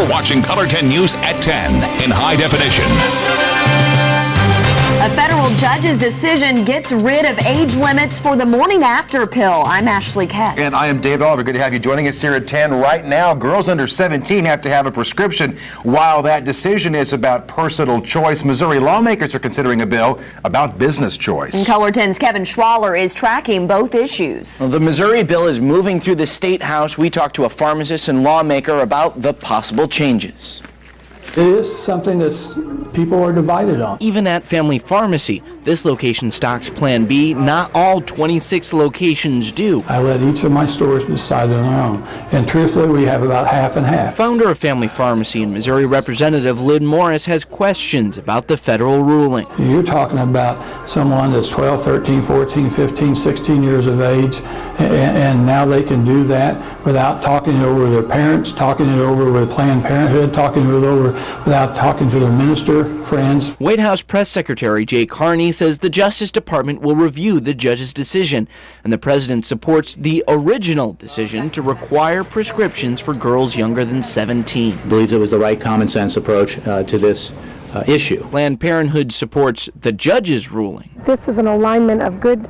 You're watching Color 10 News at 10 in high definition. A federal judge's decision gets rid of age limits for the morning after pill. I'm Ashley Katz. And I am Dave Oliver. Good to have you joining us here at 10. Right now, girls under 17 have to have a prescription. While that decision is about personal choice, Missouri lawmakers are considering a bill about business choice. And Color 10's Kevin Schwaller is tracking both issues. Well, the Missouri bill is moving through the State House. We talked to a pharmacist and lawmaker about the possible changes. It is something that people are divided on. Even at Family Pharmacy, this location stocks Plan B. Not all 26 locations do. I let each of my stores decide on their own. And truthfully, we have about half and half. Founder of Family Pharmacy and Missouri Representative Lynn Morris has questions about the federal ruling. You're talking about someone that's 12, 13, 14, 15, 16 years of age, and now they can do that without talking it over with their parents, talking it over with Planned Parenthood, talking it over without talking to their minister, friends. White House Press Secretary Jay Carney says the Justice Department will review the judge's decision, and the president supports the original decision to require prescriptions for girls younger than 17. Believes it was the right common sense approach to this issue. Planned Parenthood supports the judge's ruling. This is an alignment of good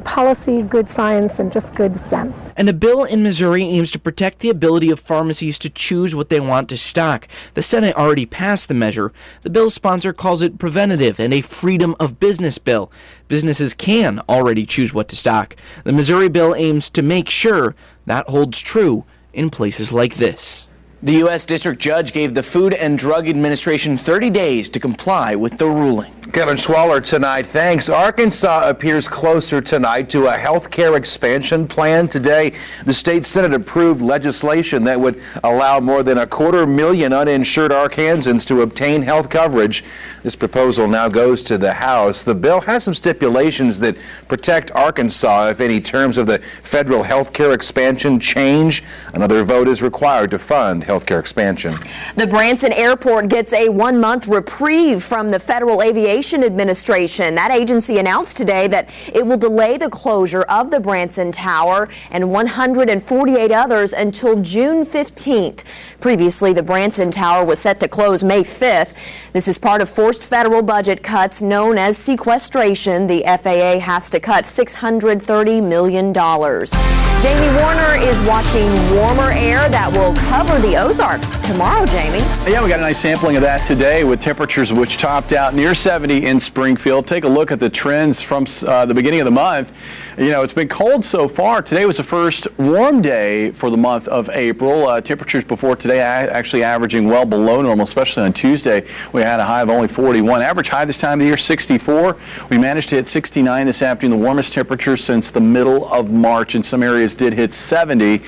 policy, good science, and just good sense. And a bill in Missouri aims to protect the ability of pharmacies to choose what they want to stock. The Senate already passed the measure. The bill's sponsor calls it preventative and a freedom of business bill. Businesses can already choose what to stock. The Missouri bill aims to make sure that holds true in places like this. The U.S. District Judge gave the Food and Drug Administration 30 days to comply with the ruling. Kevin Schwaller tonight. Thanks. Arkansas appears closer tonight to a health care expansion plan. Today, the state Senate approved legislation that would allow more than 250,000 uninsured Arkansans to obtain health coverage. This proposal now goes to the House. The bill has some stipulations that protect Arkansas if any terms of the federal health care expansion change. Another vote is required to fund health care expansion. The Branson Airport gets a 1-month reprieve from the Federal Aviation Administration. That agency announced today that it will delay the closure of the Branson Tower and 148 others until June 15th. Previously, the Branson Tower was set to close May 5th. This is part of forced federal budget cuts known as sequestration. The FAA has to cut $630 million. Jamie Warner is watching warmer air that will cover the Ozarks tomorrow, Jamie. Yeah, we got a nice sampling of that today with temperatures which topped out near 70 in Springfield. Take a look at the trends from the beginning of the month. You know, it's been cold so far. Today was the first warm day for the month of April. Temperatures before today actually averaging well below normal, especially on Tuesday. We had a high of only 41. Average high this time of the year, 64. We managed to hit 69 this afternoon, the warmest temperature since the middle of March. In some areas did hit 70.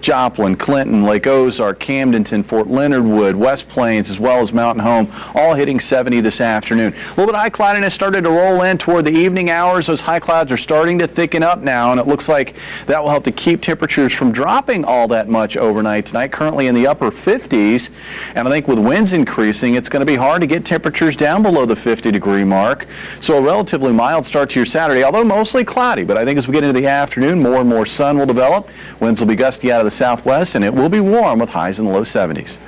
Joplin, Clinton, Lake Ozark, Camdenton, Fort Leonard Wood, West Plains, as well as Mountain Home, all hitting 70 this afternoon. A little bit of high cloudiness started to roll in toward the evening hours. Those high clouds are starting to thicken up now, and it looks like that will help to keep temperatures from dropping all that much overnight tonight. Currently in the upper 50s, and I think with winds increasing, it's going to be hard to get temperatures down below the 50-degree mark. So a relatively mild start to your Saturday, although mostly cloudy. But I think as we get into the afternoon, more and more sun will develop. Winds will be gusty out of the southwest, and it will be warm with highs in the low 70s.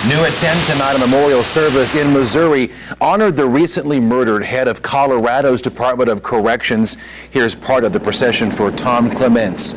New at 10 tonight, a memorial service in Missouri honored the recently murdered head of Colorado's Department of Corrections. Here's part of the procession for Tom Clements.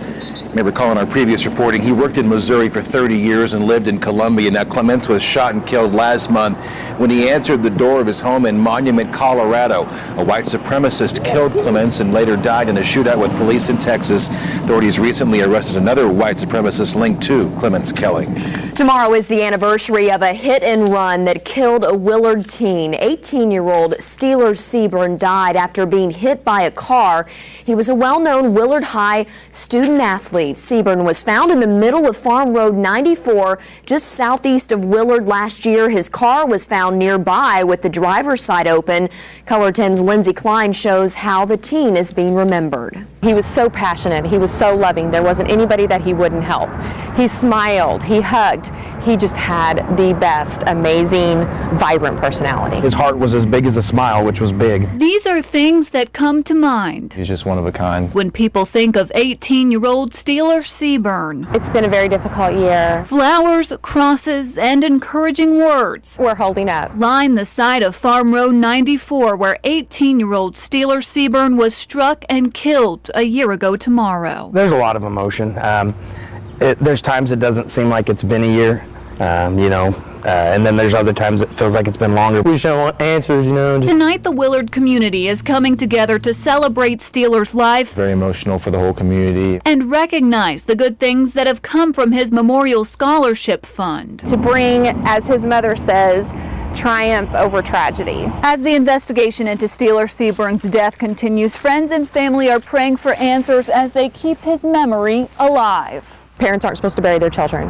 You may recall in our previous reporting, he worked in Missouri for 30 years and lived in Columbia. Now, Clements was shot and killed last month when he answered the door of his home in Monument, Colorado. A white supremacist killed Clements and later died in a shootout with police in Texas. Authorities recently arrested another white supremacist linked to Clements' killing. Tomorrow is the anniversary of a hit and run that killed a Willard teen. 18-year-old Steeler Seaburn died after being hit by a car. He was a well-known Willard High student athlete. Seaburn was found in the middle of Farm Road 94, just southeast of Willard last year. His car was found nearby with the driver's side open. Color 10's Lindsay Klein shows how the teen is being remembered. He was so passionate. He was so loving. There wasn't anybody that he wouldn't help. He smiled. He hugged. He just had the best, amazing, vibrant personality. His heart was as big as a smile, which was big. These are things that come to mind. He's just one of a kind. When people think of 18-year-old Steeler Seaburn. It's been a very difficult year. Flowers, crosses, and encouraging words. We're holding up. Line the side of Farm Road 94, where 18-year-old Steeler Seaburn was struck and killed a year ago tomorrow. There's a lot of emotion. There's times it doesn't seem like it's been a year, and then there's other times it feels like it's been longer. We just don't want answers, Tonight, the Willard community is coming together to celebrate Steeler's life. Very emotional for the whole community. And recognize the good things that have come from his Memorial Scholarship Fund. To bring, as his mother says, triumph over tragedy. As the investigation into Steeler Seaburn's death continues, friends and family are praying for answers as they keep his memory alive. Parents aren't supposed to bury their children.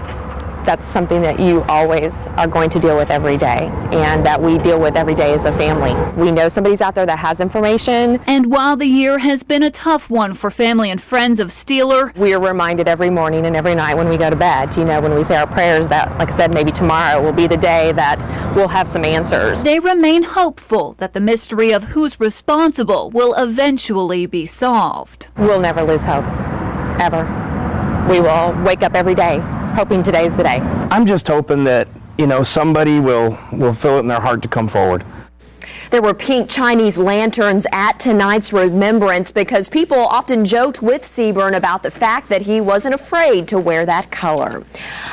That's something that you always are going to deal with every day, and that we deal with every day as a family. We know somebody's out there that has information. And while the year has been a tough one for family and friends of Steeler, we are reminded every morning and every night when we go to bed, when we say our prayers, that, like I said, maybe tomorrow will be the day that we'll have some answers. They remain hopeful that the mystery of who's responsible will eventually be solved. We'll never lose hope, ever. We will wake up every day hoping today's the day. I'm just hoping that, somebody will feel it in their heart to come forward. There were pink Chinese lanterns at tonight's remembrance because people often joked with Seaburn about the fact that he wasn't afraid to wear that color.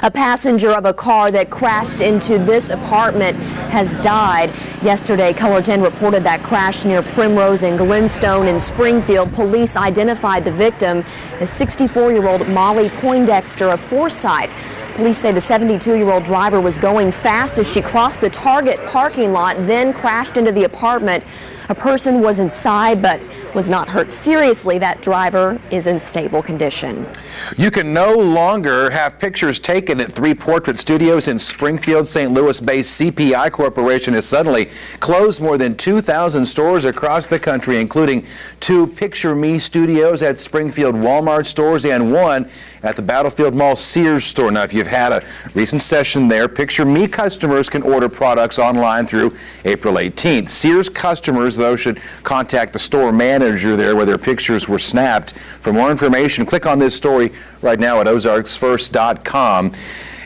A passenger of a car that crashed into this apartment has died. Yesterday, Color 10 reported that crash near Primrose and Glenstone in Springfield. Police identified the victim as 64-year-old Molly Poindexter of Forsyth. Police say the 72-year-old driver was going fast as she crossed the Target parking lot, then crashed into the apartment. A person was inside but was not hurt seriously. That driver is in stable condition. You can no longer have pictures taken at 3 Portrait Studios in Springfield. St. Louis-based CPI Corporation has suddenly closed more than 2,000 stores across the country, including 2 Picture Me studios at Springfield Walmart stores and 1 at the Battlefield Mall Sears store. Now, if you've had a recent session there, Picture Me customers can order products online through April 18th. Sears customers, though, should contact the store manager there where their pictures were snapped. For more information, click on this story right now at ozarksfirst.com.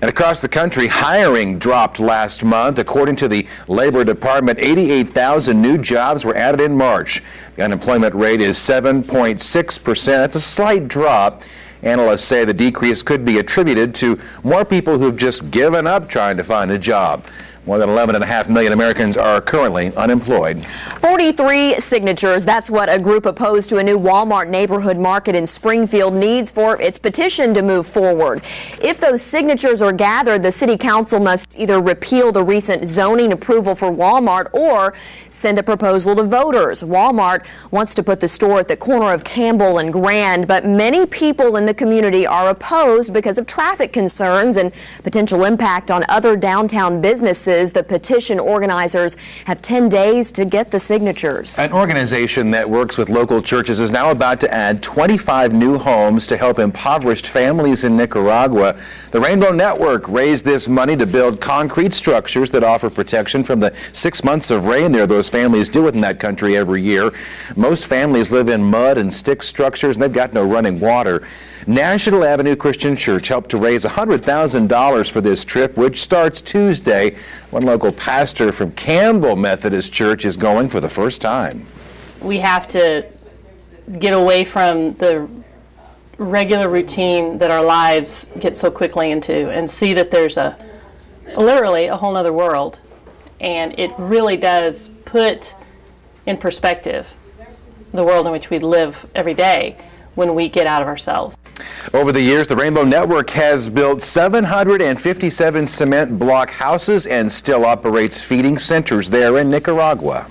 And across the country, hiring dropped last month. According to the Labor Department, 88,000 new jobs were added in March. The unemployment rate is 7.6%. That's a slight drop. Analysts say the decrease could be attributed to more people who've just given up trying to find a job. More than 11.5 million Americans are currently unemployed. 43 signatures. That's what a group opposed to a new Walmart neighborhood market in Springfield needs for its petition to move forward. If those signatures are gathered, the city council must either repeal the recent zoning approval for Walmart or send a proposal to voters. Walmart wants to put the store at the corner of Campbell and Grand, but many people in the community are opposed because of traffic concerns and potential impact on other downtown businesses. The petition organizers have 10 days to get the signatures. An organization that works with local churches is now about to add 25 new homes to help impoverished families in Nicaragua. The Rainbow Network raised this money to build concrete structures that offer protection from the 6 months of rain there those families deal with in that country every year. Most families live in mud and stick structures, and they've got no running water. National Avenue Christian Church helped to raise $100,000 for this trip, which starts Tuesday. One local pastor from Campbell Methodist Church is going for the first time. We have to get away from the regular routine that our lives get so quickly into and see that there's literally a whole other world. And it really does put in perspective the world in which we live every day when we get out of ourselves. Over the years, the Rainbow Network has built 757 cement block houses and still operates feeding centers there in Nicaragua.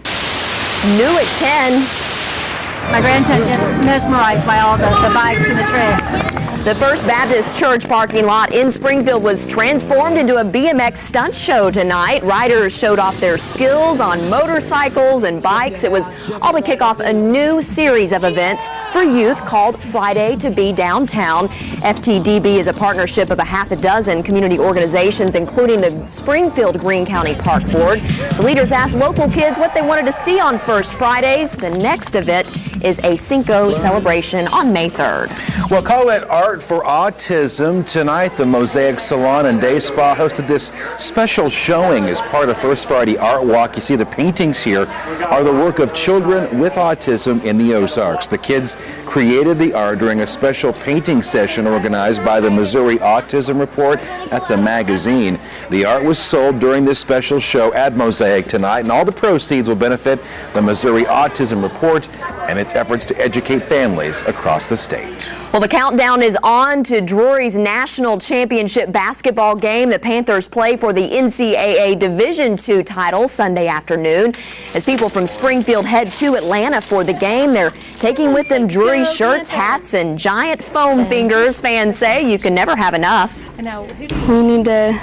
New at 10. My grandson just mesmerized by all the bikes and the tricks. The First Baptist Church parking lot in Springfield was transformed into a BMX stunt show tonight. Riders showed off their skills on motorcycles and bikes. It was all to kick off a new series of events for youth called Friday to Be Downtown. FTDB is a partnership of a half a dozen community organizations, including the Springfield Greene County Park Board. The leaders asked local kids what they wanted to see on First Fridays. The next event is a Cinco celebration on May 3rd. Well, call it Art for Autism. Tonight, the Mosaic Salon and Day Spa hosted this special showing as part of First Friday Art Walk. You see the paintings here are the work of children with autism in the Ozarks. The kids created the art during a special painting session organized by the Missouri Autism Report. That's a magazine. The art was sold during this special show at Mosaic tonight, and all the proceeds will benefit the Missouri Autism Report and its efforts to educate families across the state. Well, the countdown is on to Drury's national championship basketball game. The Panthers play for the NCAA Division II title Sunday afternoon. As people from Springfield head to Atlanta for the game, they're taking with them Drury shirts, hats, and giant foam fingers. Fans say you can never have enough. We need to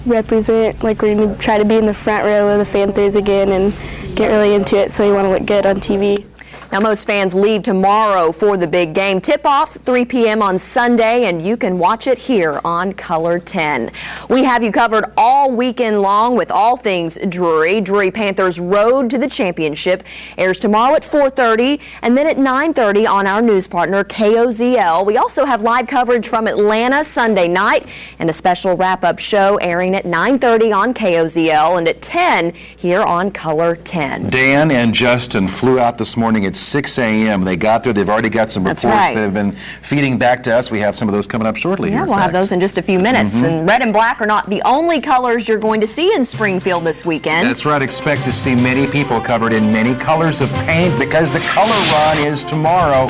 represent, like we need to try to be in the front row of the Panthers again and get really into it, so we want to look good on TV. Now, most fans leave tomorrow for the big game. Tip-off 3 p.m. on Sunday, and you can watch it here on Color 10. We have you covered all weekend long with all things Drury. Drury Panthers Road to the Championship airs tomorrow at 4:30 and then at 9:30 on our news partner KOZL. We also have live coverage from Atlanta Sunday night and a special wrap-up show airing at 9:30 on KOZL and at 10 here on Color 10. Dan and Justin flew out this morning at 6 a.m. They got there. They've already got some reports that have been feeding back to us. We have some of those coming up shortly. Yeah, we'll have those in just a few minutes. And red and black are not the only colors you're going to see in Springfield this weekend. That's right. Expect to see many people covered in many colors of paint because the color run is tomorrow.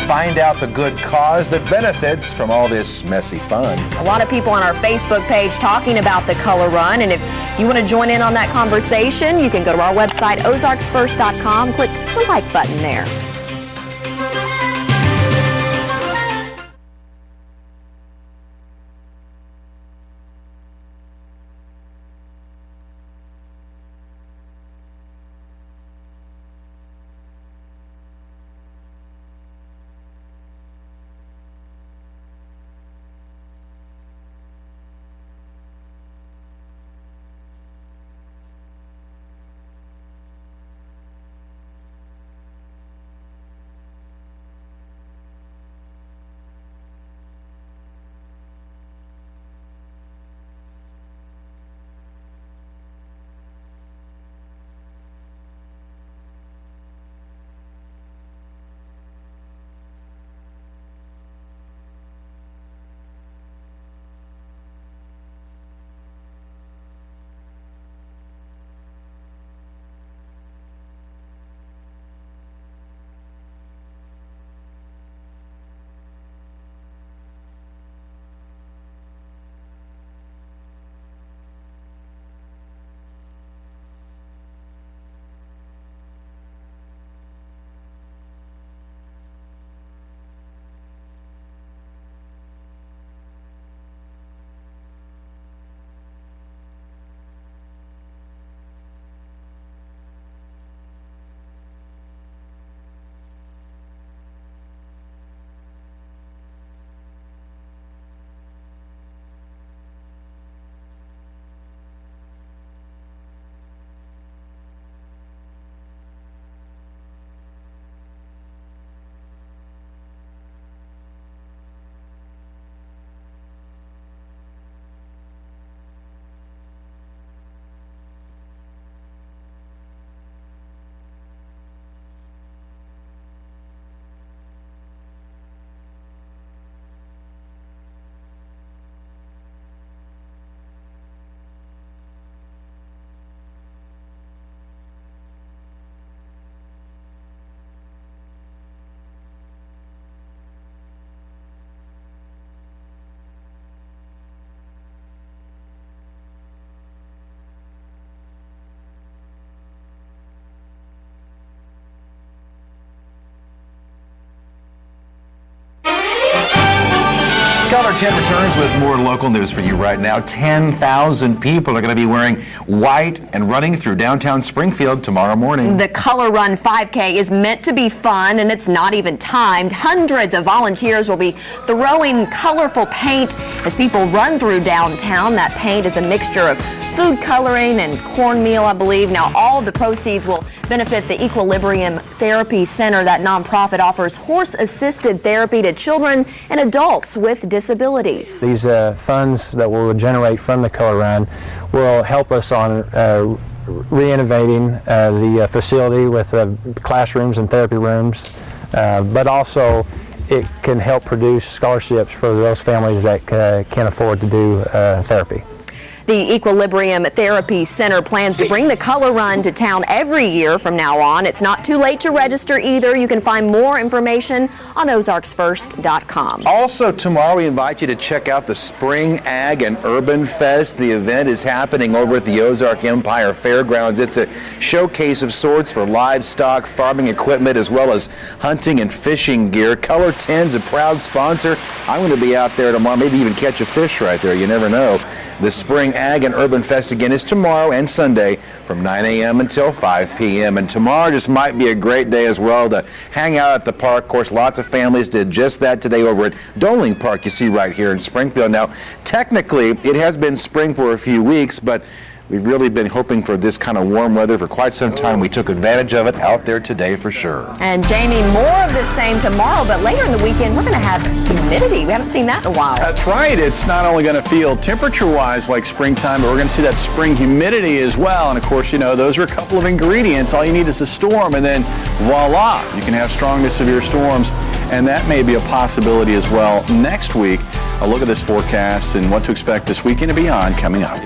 Find out the good cause that benefits from all this messy fun. A lot of people on our Facebook page talking about the color run, and if you want to join in on that conversation, you can go to our website, ozarksfirst.com, click the like button there. Color 10 returns with more local news for you right now. 10,000 people are going to be wearing white and running through downtown Springfield tomorrow morning. The Color Run 5K is meant to be fun, and it's not even timed. Hundreds of volunteers will be throwing colorful paint as people run through downtown. That paint is a mixture of food coloring and cornmeal, I believe. Now, all of the proceeds will benefit the Equilibrium Therapy Center. That nonprofit offers horse-assisted therapy to children and adults with disabilities. These funds that we'll generate from the Color Run will help us on re-innovating the facility with classrooms and therapy rooms, but also it can help produce scholarships for those families that can't afford to do therapy. The Equilibrium Therapy Center plans to bring the Color Run to town every year from now on. It's not too late to register either. You can find more information on ozarksfirst.com. Also tomorrow, we invite you to check out the Spring Ag and Urban Fest. The event is happening over at the Ozark Empire Fairgrounds. It's a showcase of sorts for livestock, farming equipment, as well as hunting and fishing gear. Color 10's a proud sponsor. I'm going to be out there tomorrow, maybe even catch a fish right there. You never know. The Spring Ag and Urban Fest again is tomorrow and Sunday from 9 a.m. until 5 p.m. And tomorrow just might be a great day as well to hang out at the park. Of course, lots of families did just that today over at Doling Park, you see right here in Springfield. Now, technically, it has been spring for a few weeks, but we've really been hoping for this kind of warm weather for quite some time. We took advantage of it out there today for sure. And Jamie, more of the same tomorrow, but later in the weekend, we're going to have humidity. We haven't seen that in a while. That's right. It's not only going to feel temperature-wise like springtime, but we're going to see that spring humidity as well. And of course, you know, those are a couple of ingredients. All you need is a storm, and then voila, you can have strong to severe storms. And that may be a possibility as well next week. A look at this forecast and what to expect this weekend and beyond coming up.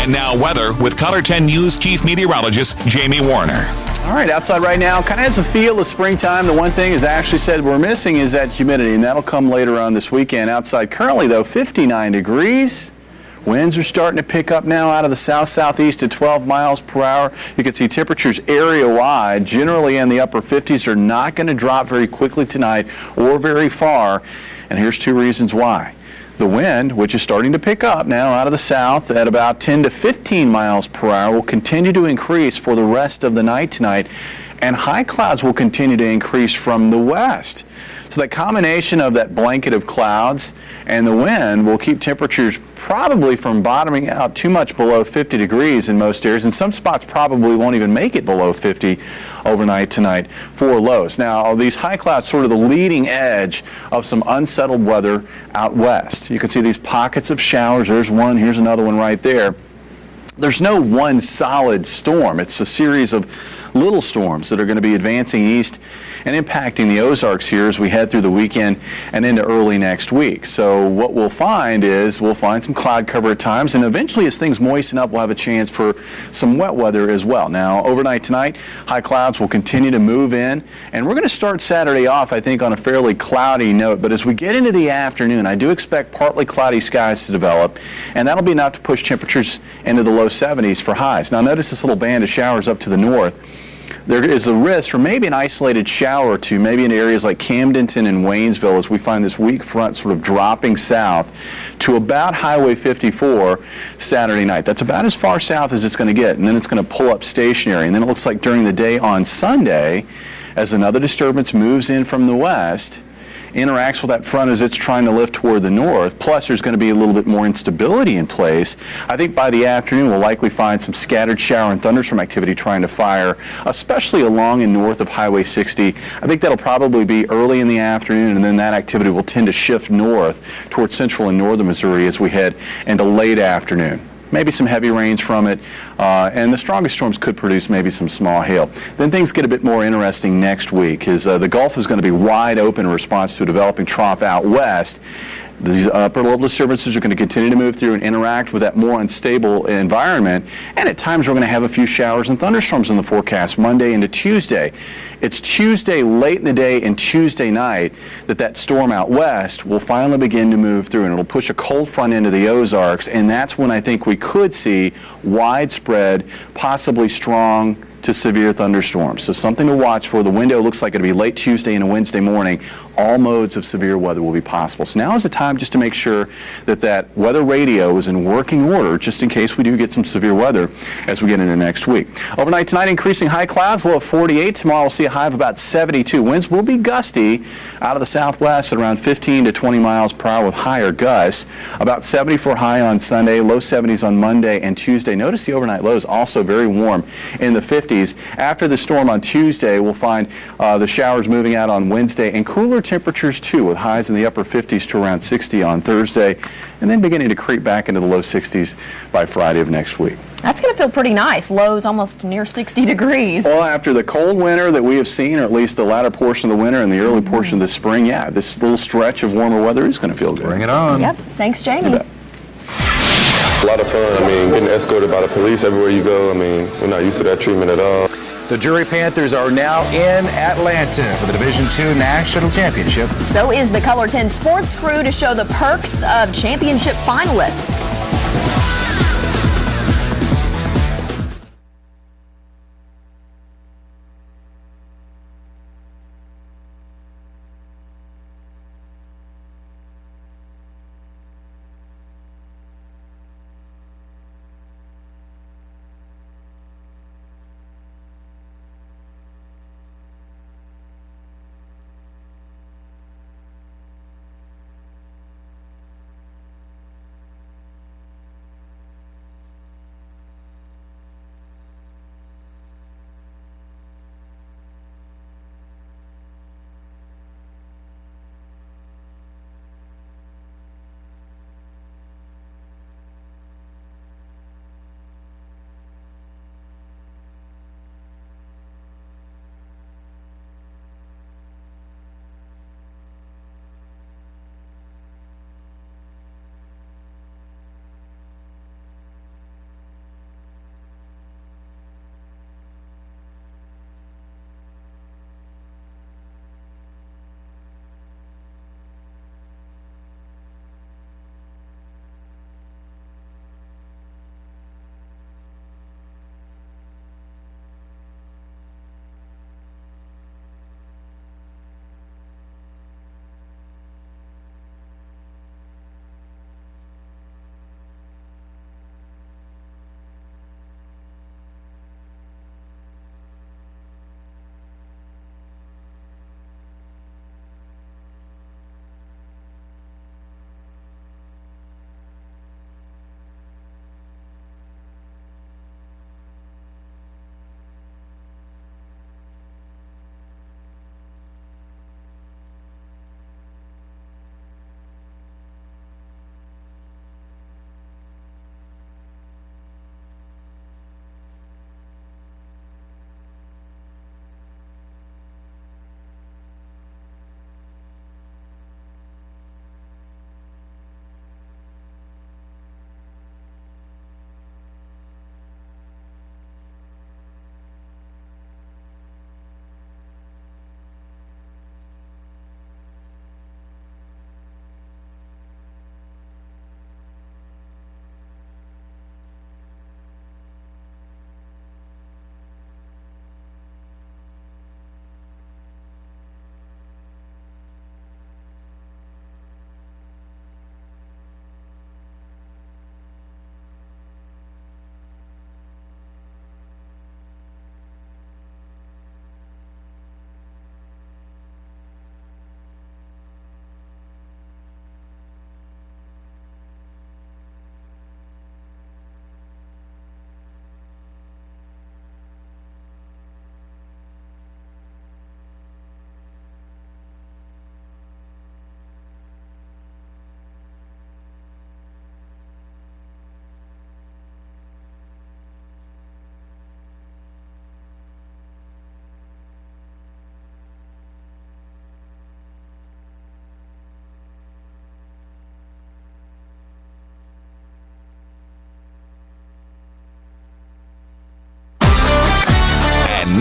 And now weather with Color 10 News Chief Meteorologist Jamie Warner. All right, outside right now kind of has a feel of springtime. The one thing, as Ashley said, we're missing is that humidity, and that'll come later on this weekend. Outside currently, though, 59 degrees. Winds are starting to pick up now out of the south-southeast at 12 miles per hour. You can see temperatures area-wide, generally in the upper 50s, are not going to drop very quickly tonight or very far. And here's two reasons why. The wind, which is starting to pick up now out of the south at about 10 to 15 miles per hour, will continue to increase for the rest of the night tonight, and high clouds will continue to increase from the west. So that combination of that blanket of clouds and the wind will keep temperatures probably from bottoming out too much below 50 degrees in most areas, and some spots probably won't even make it below 50 overnight tonight for lows. Now, these high clouds sort of the leading edge of some unsettled weather out west. You can see these pockets of showers. There's one, here's another one right there. There's no one solid storm. It's a series of little storms that are going to be advancing east and impacting the Ozarks here as we head through the weekend and into early next week. So what we'll find is we'll find some cloud cover at times, and eventually as things moisten up, we'll have a chance for some wet weather as well. Now, overnight tonight, high clouds will continue to move in, and we're going to start Saturday off, I think, on a fairly cloudy note. But as we get into the afternoon, I do expect partly cloudy skies to develop, and that'll be enough to push temperatures into the low 70s for highs. Now, notice this little band of showers up to the north. There is a risk for maybe an isolated shower or two, maybe in areas like Camdenton and Waynesville, as we find this weak front sort of dropping south to about Highway 54 Saturday night. That's about as far south as it's going to get, and then it's going to pull up stationary. And then it looks like during the day on Sunday, as another disturbance moves in from the west, interacts with that front as it's trying to lift toward the north, plus there's going to be a little bit more instability in place. I think by the afternoon we'll likely find some scattered shower and thunderstorm activity trying to fire, especially along and north of Highway 60. I think that'll probably be early in the afternoon, and then that activity will tend to shift north towards central and northern Missouri as we head into late afternoon. Maybe some heavy rains from it, and the strongest storms could produce maybe some small hail. Then things get a bit more interesting next week, as the Gulf is going to be wide open in response to a developing trough out west. These upper level disturbances are going to continue to move through and interact with that more unstable environment, and at times we're going to have a few showers and thunderstorms in the forecast Monday into Tuesday. It's Tuesday late in the day and Tuesday night that storm out west will finally begin to move through, and it'll push a cold front into the Ozarks, and that's when I think we could see widespread, possibly strong to severe thunderstorms. So something to watch for. The window looks like it'll be late Tuesday and a Wednesday morning. All modes of severe weather will be possible. So now is the time just to make sure that weather radio is in working order, just in case we do get some severe weather as we get into next week. Overnight tonight, increasing high clouds, low of 48. Tomorrow we'll see a high of about 72. Winds will be gusty out of the southwest at around 15 to 20 miles per hour with higher gusts. About 74 high on Sunday, low 70s on Monday and Tuesday. Notice the overnight lows also very warm in the 50s. After the storm on Tuesday, we'll find the showers moving out on Wednesday, and cooler temperatures too, with highs in the upper 50s to around 60 on Thursday, and then beginning to creep back into the low 60s by Friday of next week. That's going to feel pretty nice. Lows almost near 60 degrees. Well, after the cold winter that we have seen, or at least the latter portion of the winter and the early portion of the spring, yeah, this little stretch of warmer weather is going to feel good. Bring it on. Yep. Thanks, Jamie. A lot of fun. I mean, getting escorted by the police everywhere you go. I mean, we're not used to that treatment at all. The Drury Panthers are now in Atlanta for the Division II National Championship. So is the Color 10 sports crew to show the perks of championship finalists.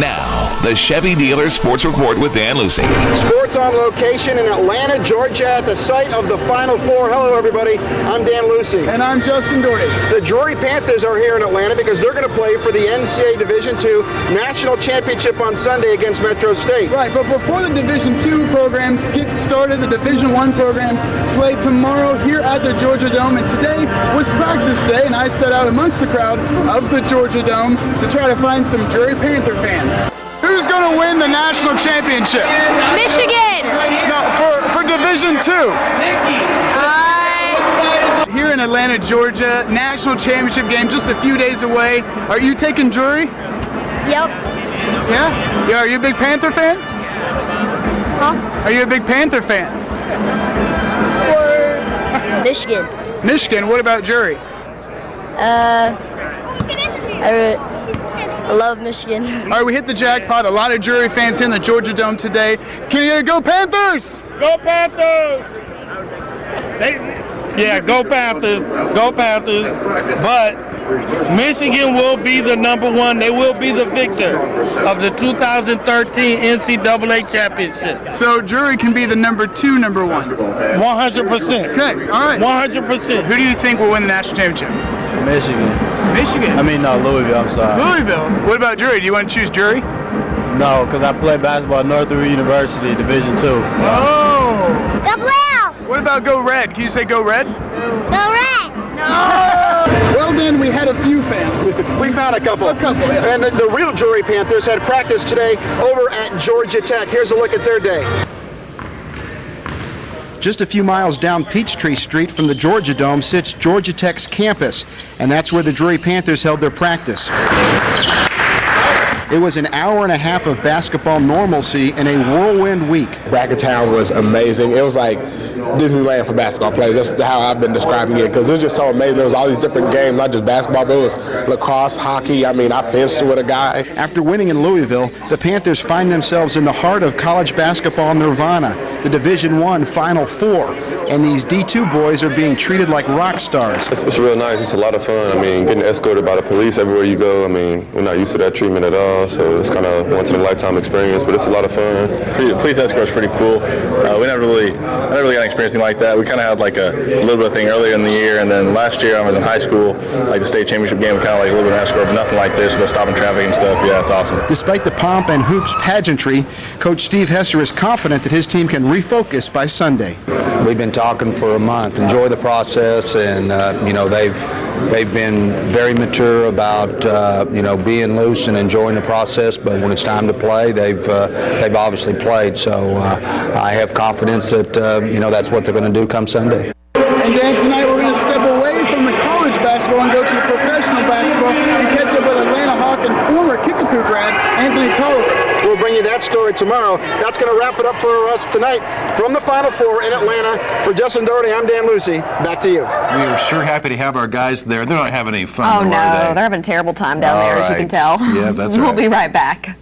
Now, the Chevy Dealer Sports Report with Dan Lucy. Sports on location in Atlanta, Georgia, at the site of the Final Four. Hello, everybody. I'm Dan Lucy. And I'm Justin Doherty. The Drury Panthers are here in Atlanta because they're going to play for the NCAA Division II National Championship on Sunday against Metro State. Right, but before the Division II programs get started, the Division I programs play tomorrow here at the Georgia Dome. And today was practice day, and I set out amongst the crowd of the Georgia Dome to try to find some Drury Panther fans. Who's going to win the national championship? Michigan! No, for Division II. Here in Atlanta, Georgia, national championship game just a few days away. Are you taking Drury? Yep. Yeah? Are you a big Panther fan? Huh? Are you a big Panther fan? For Michigan. Michigan, what about Drury? I love Michigan. All right, we hit the jackpot. A lot of Drury fans here in the Georgia Dome today. Can you go Panthers? Go Panthers! Yeah, go Panthers. Go Panthers. But Michigan will be the number one. They will be the victor of the 2013 NCAA championship. So Drury can be the number one. 100%. Okay, all right. 100%. Who do you think will win the national championship? Michigan. I mean, no, Louisville, I'm sorry. Louisville. What about Drury? Do you want to choose Drury? No, because I play basketball at Northern University, Division II. So. Oh! Go Blue! What about Go Red? Can you say Go Red? Go Red! No! Well, then, we had a few fans. We found a couple. Yeah. And the real Drury Panthers had practice today over at Georgia Tech. Here's a look at their day. Just a few miles down Peachtree Street from the Georgia Dome sits Georgia Tech's campus, and that's where the Drury Panthers held their practice. It was an hour and a half of basketball normalcy in a whirlwind week. Brackertown was amazing. It was like Disneyland for basketball players. That's how I've been describing it, because it was just so amazing. There was all these different games, not just basketball, but it was lacrosse, hockey. I mean, I fenced with a guy. After winning in Louisville, the Panthers find themselves in the heart of college basketball nirvana, the Division I Final Four, and these D2 boys are being treated like rock stars. It's real nice. It's a lot of fun. I mean, getting escorted by the police everywhere you go. I mean, we're not used to that treatment at all. So it's kind of once-in-a-lifetime experience, but it's a lot of fun. Police escort's pretty cool. We never really got an experience like that. We kind of had like a little bit of thing earlier in the year, and then last year I was in high school, like the state championship game, we kind of like a little bit of escort, but nothing like this. They're stopping traffic and stuff. Yeah, it's awesome. Despite the pomp and hoops pageantry, Coach Steve Hesser is confident that his team can refocus by Sunday. We've been talking for a month. Enjoy the process, and they've been very mature about being loose and enjoying the process. But when it's time to play, they've obviously played. So I have confidence that that's what they're going to do come Sunday. And then tonight we're going to step away from the college basketball and go to the professional basketball and catch up with Atlanta Hawk and former Kickapoo grad Anthony Tolliver. We'll bring you that story tomorrow. That's going to wrap it up for us tonight from the Final Four in Atlanta. For Justin Doherty, I'm Dan Lucy. Back to you. We are sure happy to have our guys there. They're not having any fun. Oh, no. Are they? They're having a terrible time down there, as you can tell. Yeah, that's right. We'll be right back.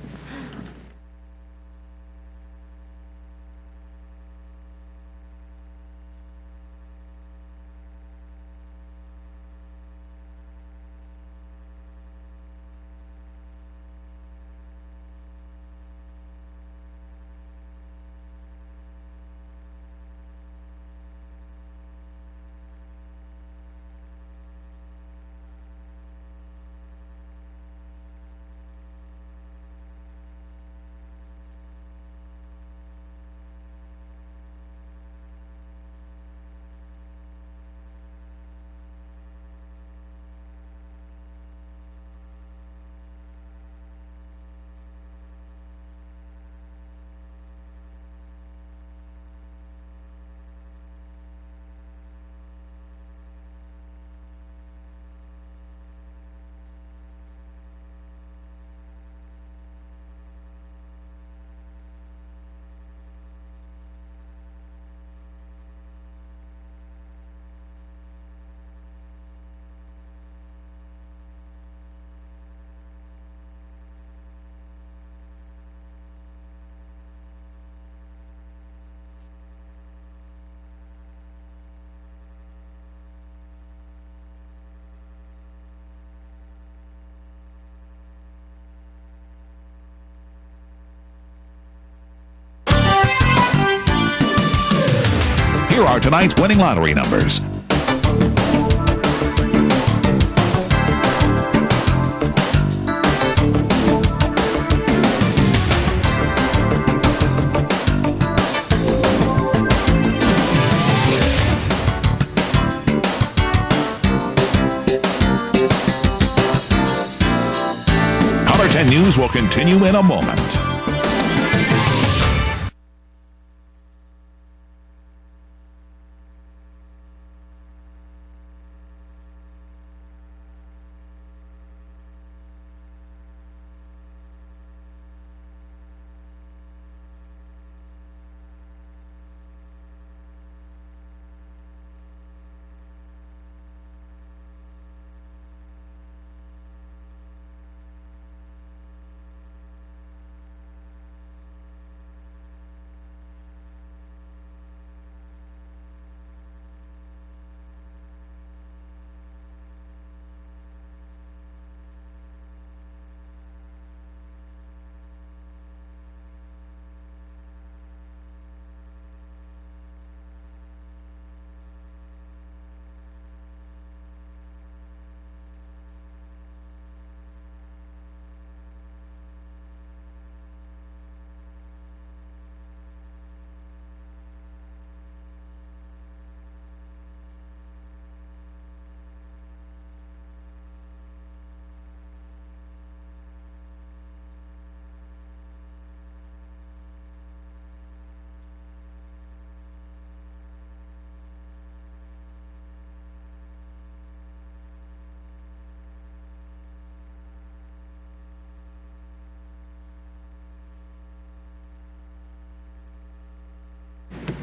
are tonight's winning lottery numbers. Caller 10 News will continue in a moment.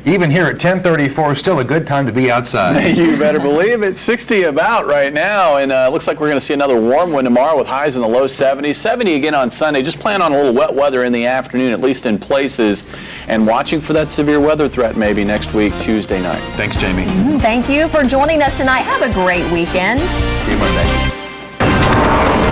Even here at 10:34, still a good time to be outside. You better believe it. 60 about right now, and looks like we're going to see another warm one tomorrow with highs in the low 70s. 70 again on Sunday. Just plan on a little wet weather in the afternoon, at least in places, and watching for that severe weather threat maybe next week, Tuesday night. Thanks, Jamie. Thank you for joining us tonight. Have a great weekend. See you Monday.